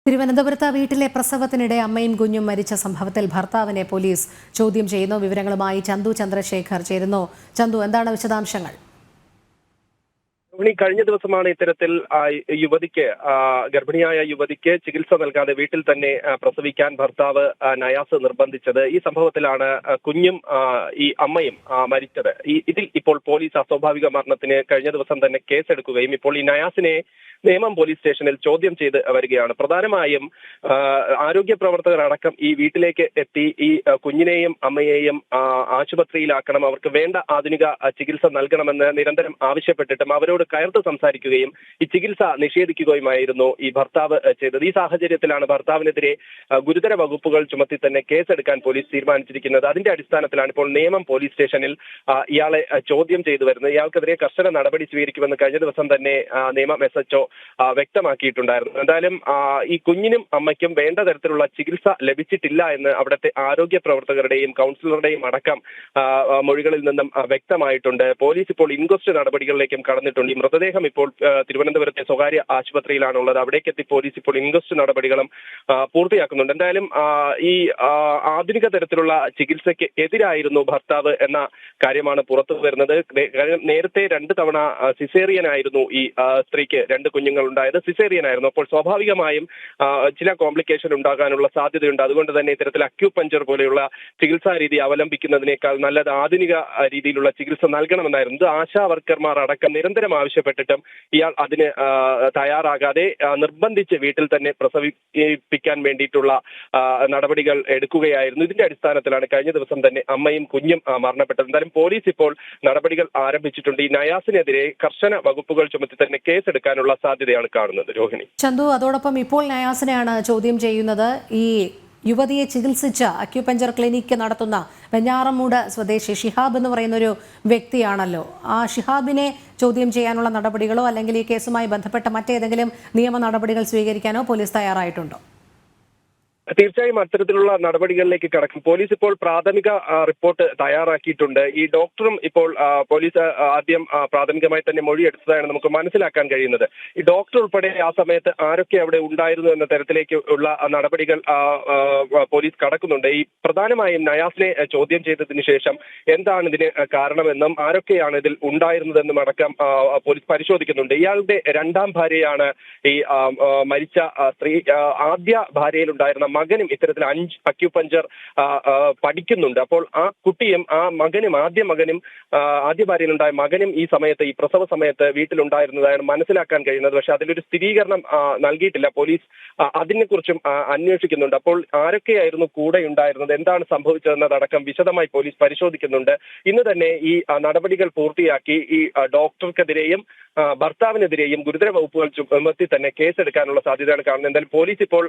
തിരുവനന്തപുരത്ത് വീട്ടിലെ പ്രസവത്തിനിടെ അമ്മയും കുഞ്ഞും മരിച്ച സംഭവത്തിൽ ഭർത്താവിനെ പോലീസ് ചോദ്യം ചെയ്യുന്നു. വിവരങ്ങളുമായി ചന്തു ചന്ദ്രശേഖർ ചേരുന്നു. ചന്തു, എന്താണ് വിശദാംശങ്ങൾ? കഴിഞ്ഞ ദിവസമാണ് ഇത്തരത്തിൽ ഗർഭിണിയായ യുവതിക്ക് ചികിത്സ നൽകാതെ വീട്ടിൽ തന്നെ പ്രസവിക്കാൻ ഭർത്താവ് നയാസ് നിർബന്ധിച്ചത്. ഈ സംഭവത്തിലാണ് കുഞ്ഞും ഈ അമ്മയും മരിച്ചത്. ഇതിൽ ഇപ്പോൾ പോലീസ് അസ്വാഭാവിക മരണത്തിന് കഴിഞ്ഞ ദിവസം തന്നെ കേസെടുക്കുകയും ഇപ്പോൾ ഈ നയാസിനെ നേമം പോലീസ് സ്റ്റേഷനിൽ ചോദ്യം ചെയ്ത് വരികയാണ്. പ്രധാനമായും ആരോഗ്യ പ്രവർത്തകർ അടക്കം ഈ വീട്ടിലേക്ക് എത്തി ഈ കുഞ്ഞിനെയും അമ്മയെയും ആശുപത്രിയിലാക്കണം, അവർക്ക് വേണ്ട ആധുനിക ചികിത്സ നൽകണമെന്ന് നിരന്തരം ആവശ്യപ്പെട്ടിട്ടും അവരോട് കയർത്ത് സംസാരിക്കുകയും ഈ ചികിത്സ നിഷേധിക്കുകയുമായിരുന്നു ഈ ഭർത്താവ് ചെയ്തത്. ഈ സാഹചര്യത്തിലാണ് ഭർത്താവിനെതിരെ ഗുരുതര വകുപ്പുകൾ ചുമത്തി തന്നെ കേസെടുക്കാൻ പോലീസ് തീരുമാനിച്ചിരിക്കുന്നത്. അതിന്റെ അടിസ്ഥാനത്തിലാണ് ഇപ്പോൾ നേമം പോലീസ് സ്റ്റേഷനിൽ ഇയാളെ ചോദ്യം ചെയ്തു വരുന്നത്. ഇയാൾക്കെതിരെ കർശന നടപടി സ്വീകരിക്കുമെന്ന് കഴിഞ്ഞ ദിവസം തന്നെ നേമം SHO വ്യക്തമാക്കിയിട്ടുണ്ടായിരുന്നു. എന്തായാലും ഈ കുഞ്ഞിനും അമ്മയ്ക്കും വേണ്ട തരത്തിലുള്ള ചികിത്സ ലഭിച്ചിട്ടില്ല എന്ന് അവിടുത്തെ ആരോഗ്യ പ്രവർത്തകരുടെയും കൗൺസിലറുടെയും അടക്കം മൊഴികളിൽ നിന്നും വ്യക്തമായിട്ടുണ്ട്. പോലീസ് ഇപ്പോൾ ഇൻക്വസ്റ്റ് നടപടികളിലേക്കും കടന്നിട്ടുണ്ട്. ഈ മൃതദേഹം ഇപ്പോൾ തിരുവനന്തപുരത്തെ സ്വകാര്യ ആശുപത്രിയിലാണുള്ളത്. അവിടേക്കെത്തി പോലീസ് ഇപ്പോൾ ഇൻക്വസ്റ്റ് നടപടികളും പൂർത്തിയാക്കുന്നുണ്ട്. എന്തായാലും ഈ ആധുനിക തരത്തിലുള്ള ചികിത്സയ്ക്ക് എതിരായിരുന്നു ഭർത്താവ് എന്ന കാര്യമാണ് പുറത്തു വരുന്നത്. നേരത്തെ 2 തവണ സിസേറിയൻ ആയിരുന്നു ഈ സ്ത്രീക്ക് 2 കുഞ്ഞുങ്ങൾ ഉണ്ടായത്. സിസേറിയൻ ആയിരുന്നു. അപ്പോൾ സ്വാഭാവികമായും ചില കോംപ്ലിക്കേഷൻ ഉണ്ടാകാനുള്ള സാധ്യതയുണ്ട്. അതുകൊണ്ട് തന്നെ ഇത്തരത്തിൽ അക്യൂപഞ്ചർ പോലെയുള്ള ചികിത്സാ രീതി അവലംബിക്കുന്നതിനേക്കാൾ നല്ലത് ആധുനിക രീതിയിലുള്ള ചികിത്സ നൽകണമെന്നായിരുന്നു. ഇത് ആശാ വർക്കർമാർ അടക്കം നിരന്തരം ആവശ്യപ്പെട്ടിട്ടും ഇയാൾ അതിന് തയ്യാറാകാതെ നിർബന്ധിച്ച് വീട്ടിൽ തന്നെ പ്രസവിപ്പിക്കാൻ വേണ്ടിയിട്ടുള്ള നടപടികൾ എടുക്കുകയായിരുന്നു. ഇതിന്റെ അടിസ്ഥാനത്തിലാണ് കഴിഞ്ഞ ദിവസം തന്നെ അമ്മയും കുഞ്ഞും മരണപ്പെട്ടത്. എന്തായാലും പോലീസ് ഇപ്പോൾ നടപടികൾ ആരംഭിച്ചിട്ടുണ്ട്. ഈ നയാസിനെതിരെ കർശന വകുപ്പുകൾ ചുമത്തി തന്നെ കേസെടുക്കാനുള്ള സാധ്യതയാണ് കാണുന്നത്. രോഹിണി. ചന്തു, അതോടൊപ്പം ഇപ്പോൾ നയാസിനെയാണ് ചോദ്യം ചെയ്യുന്നത്. ഈ യുവതിയെ ചികിത്സിച്ച അക്യുപഞ്ചർ ക്ലിനിക്ക് നടത്തുന്ന വെഞ്ഞാറമൂട് സ്വദേശി ഷിഹാബ് എന്ന് പറയുന്ന ഒരു വ്യക്തിയാണല്ലോ. ആ ഷിഹാബിനെ ചോദ്യം ചെയ്യാനുള്ള നടപടികളോ അല്ലെങ്കിൽ ഈ കേസുമായി ബന്ധപ്പെട്ട മറ്റേതെങ്കിലും നിയമ നടപടികൾ സ്വീകരിക്കാനോ പോലീസ് തയ്യാറായിട്ടുണ്ടോ? തീർച്ചയായും അത്തരത്തിലുള്ള നടപടികളിലേക്ക് കടക്കും. പോലീസ് ഇപ്പോൾ പ്രാഥമിക റിപ്പോർട്ട് തയ്യാറാക്കിയിട്ടുണ്ട്. ഈ ഡോക്ടറും ഇപ്പോൾ പോലീസ് ആദ്യം പ്രാഥമികമായി തന്നെ മൊഴിയെടുത്തതാണ് നമുക്ക് മനസ്സിലാക്കാൻ കഴിയുന്നത്. ഈ ഡോക്ടർ ഉൾപ്പെടെ ആ സമയത്ത് ആരൊക്കെ അവിടെ ഉണ്ടായിരുന്നു എന്ന തരത്തിലേക്ക് ഉള്ള നടപടികൾ പോലീസ് കടക്കുന്നുണ്ട്. ഈ പ്രധാനമായും നയാസിനെ ചോദ്യം ചെയ്തതിനു ശേഷം എന്താണ് ഇതിന് കാരണമെന്നും ആരൊക്കെയാണ് ഇതിൽ ഉണ്ടായിരുന്നതെന്നും അടക്കം പോലീസ് പരിശോധിക്കുന്നുണ്ട്. ഇയാളുടെ 2ാം ഭാര്യയാണ് ഈ മരിച്ച സ്ത്രീ. ആദ്യ ഭാര്യയിലുണ്ടായിരുന്ന മകനും ഇത്തരത്തിൽ 5 അക്യുപഞ്ചർ പഠിക്കുന്നുണ്ട്. അപ്പോൾ ആ കുട്ടിയും ആ മകനും ആദ്യ ഭാര്യയിലുണ്ടായ മകനും ഈ സമയത്ത് ഈ പ്രസവ സമയത്ത് വീട്ടിലുണ്ടായിരുന്നതാണ് മനസ്സിലാക്കാൻ കഴിയുന്നത്. പക്ഷെ അതിലൊരു സ്ഥിരീകരണം നൽകിയിട്ടില്ല. പോലീസ് അതിനെക്കുറിച്ചും അന്വേഷിക്കുന്നുണ്ട്. അപ്പോൾ ആരൊക്കെയായിരുന്നു കൂടെ ഉണ്ടായിരുന്നത്, എന്താണ് സംഭവിച്ചതെന്നതടക്കം വിശദമായി പോലീസ് പരിശോധിക്കുന്നുണ്ട്. ഇന്ന് തന്നെ ഈ നടപടികൾ പൂർത്തിയാക്കി ഈ ഡോക്ടർക്കെതിരെയും ഭർത്താവിനെതിരെയും ഗുരുതര വകുപ്പുകൾ ചുമത്തി തന്നെ കേസെടുക്കാനുള്ള സാധ്യതയാണ് കാണുന്നത്. എന്തായാലും പോലീസ് ഇപ്പോൾ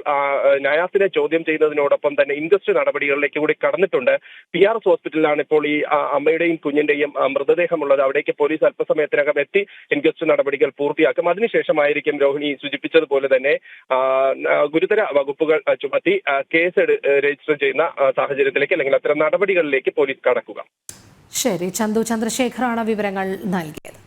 നയാസിനെ ചോദ്യം ചെയ്യുന്നതിനോടൊപ്പം തന്നെ ഇൻക്വസ്റ്റ് നടപടികളിലേക്ക് കൂടി കടന്നിട്ടുണ്ട്. PRS ഹോസ്പിറ്റലിലാണ് ഇപ്പോൾ ഈ അമ്മയുടെയും കുഞ്ഞിന്റെയും മൃതദേഹമുള്ളത്. അവിടേക്ക് പോലീസ് അല്പസമയത്തിനകം എത്തി ഇൻക്വസ്റ്റ് നടപടികൾ പൂർത്തിയാക്കും. അതിനുശേഷമായിരിക്കും രോഹിണി സൂചിപ്പിച്ചതുപോലെ തന്നെ ഗുരുതര വകുപ്പുകൾ ചുമത്തി കേസ് രജിസ്റ്റർ ചെയ്യുന്ന സാഹചര്യത്തിലേക്ക് അല്ലെങ്കിൽ അത്തരം നടപടികളിലേക്ക് പോലീസ് കടക്കുക. ശരി, ചന്തു ചന്ദ്രശേഖറാണ് വിവരങ്ങൾ നൽകിയത്.